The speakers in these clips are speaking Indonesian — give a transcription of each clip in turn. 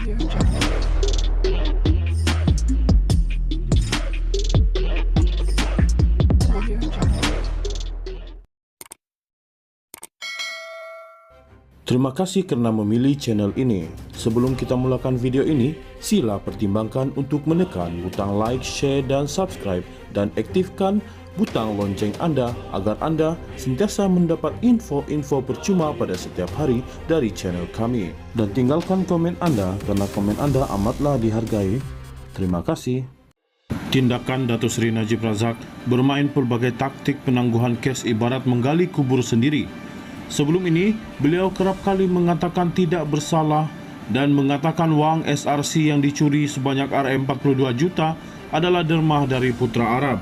Terima kasih karena memilih channel ini. Sebelum kita mulakan video ini, sila pertimbangkan untuk menekan butang like, share, dan subscribe, dan aktifkan butang lonceng Anda agar Anda sentiasa mendapat info-info percuma pada setiap hari dari channel kami. Dan tinggalkan komen Anda karena komen Anda amatlah dihargai. Terima kasih. Tindakan Datuk Seri Najib Razak bermain pelbagai taktik penangguhan kes ibarat menggali kubur sendiri. Sebelum ini, beliau kerap kali mengatakan tidak bersalah dan mengatakan wang SRC yang dicuri sebanyak RM42 juta adalah dermah dari Putra Arab.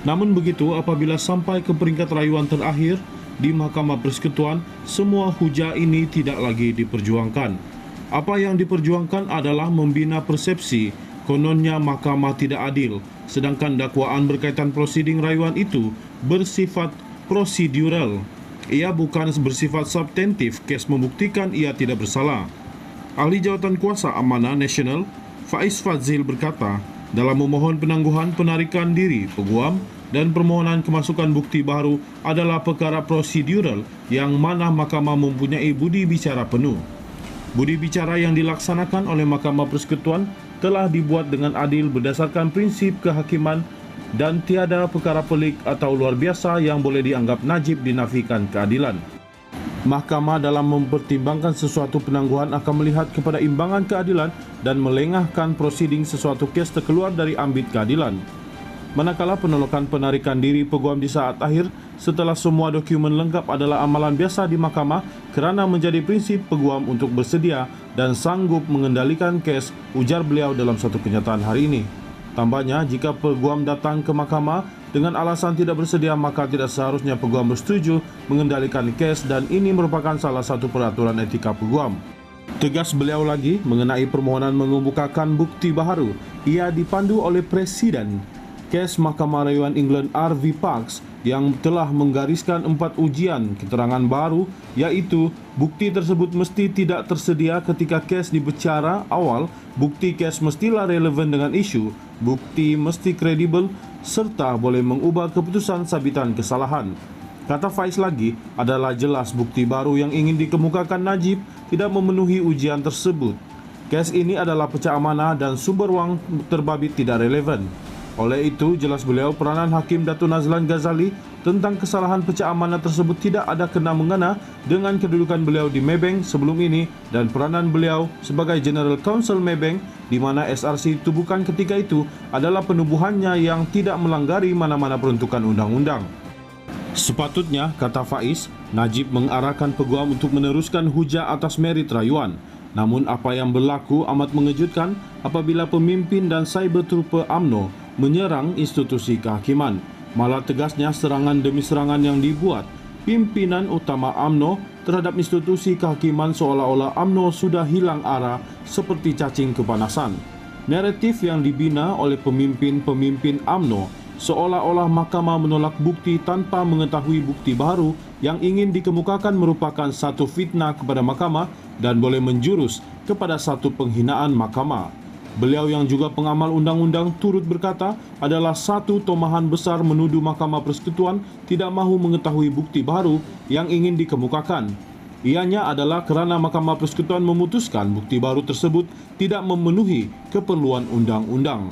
Namun begitu, apabila sampai ke peringkat rayuan terakhir di Mahkamah Persekutuan, semua hujah ini tidak lagi diperjuangkan. Apa yang diperjuangkan adalah membina persepsi kononnya mahkamah tidak adil, sedangkan dakwaan berkaitan prosiding rayuan itu bersifat prosedural. Ia bukan bersifat substantif, kes membuktikan ia tidak bersalah. Ahli Jawatan Kuasa Amanah Nasional, Faiz Fadzil berkata, dalam memohon penangguhan penarikan diri peguam dan permohonan kemasukan bukti baru adalah perkara prosedural yang mana mahkamah mempunyai budi bicara penuh. Budi bicara yang dilaksanakan oleh Mahkamah Persekutuan telah dibuat dengan adil berdasarkan prinsip kehakiman dan tiada perkara pelik atau luar biasa yang boleh dianggap najib dinafikan keadilan. Mahkamah dalam mempertimbangkan sesuatu penangguhan akan melihat kepada imbangan keadilan dan melengahkan prosiding sesuatu kes terkeluar dari ambit keadilan. Manakala penolakan penarikan diri peguam di saat akhir setelah semua dokumen lengkap adalah amalan biasa di mahkamah kerana menjadi prinsip peguam untuk bersedia dan sanggup mengendalikan kes, ujar beliau dalam satu kenyataan hari ini. Tambahnya, jika peguam datang ke mahkamah dengan alasan tidak bersedia, maka tidak seharusnya peguam bersetuju mengendalikan kes dan ini merupakan salah satu peraturan etika peguam. Tegas beliau lagi mengenai permohonan mengemukakan bukti baharu. Ia dipandu oleh Presiden kes Mahkamah Rayuan England R.V. Parks yang telah menggariskan 4 ujian keterangan baru, iaitu bukti tersebut mesti tidak tersedia ketika kes dibicara awal, bukti kes mestilah relevan dengan isu, bukti mesti kredibel serta boleh mengubah keputusan sabitan kesalahan. Kata Faiz lagi, adalah jelas bukti baru yang ingin dikemukakan Najib tidak memenuhi ujian tersebut. Kes ini adalah pecah amanah dan sumber wang terbabit tidak relevan. Oleh itu, jelas beliau peranan Hakim Dato' Nazlan Ghazali tentang kesalahan pecah amanah tersebut tidak ada kena-mengena dengan kedudukan beliau di Maybank sebelum ini dan peranan beliau sebagai General Counsel Maybank di mana SRC itu bukan ketika itu adalah penubuhannya yang tidak melanggari mana-mana peruntukan undang-undang. Sepatutnya, kata Faiz, Najib mengarahkan peguam untuk meneruskan hujah atas merit rayuan. Namun apa yang berlaku amat mengejutkan apabila pemimpin dan cyber trooper UMNO menyerang institusi kehakiman. Malah tegasnya serangan demi serangan yang dibuat pimpinan utama UMNO terhadap institusi kehakiman seolah-olah UMNO sudah hilang arah seperti cacing kepanasan. Naratif yang dibina oleh pemimpin-pemimpin UMNO seolah-olah mahkamah menolak bukti tanpa mengetahui bukti baru yang ingin dikemukakan merupakan satu fitnah kepada mahkamah dan boleh menjurus kepada satu penghinaan mahkamah. Beliau yang juga pengamal undang-undang turut berkata adalah satu tomahan besar menuduh Mahkamah Persekutuan tidak mahu mengetahui bukti baru yang ingin dikemukakan. Ianya adalah kerana Mahkamah Persekutuan memutuskan bukti baru tersebut tidak memenuhi keperluan undang-undang.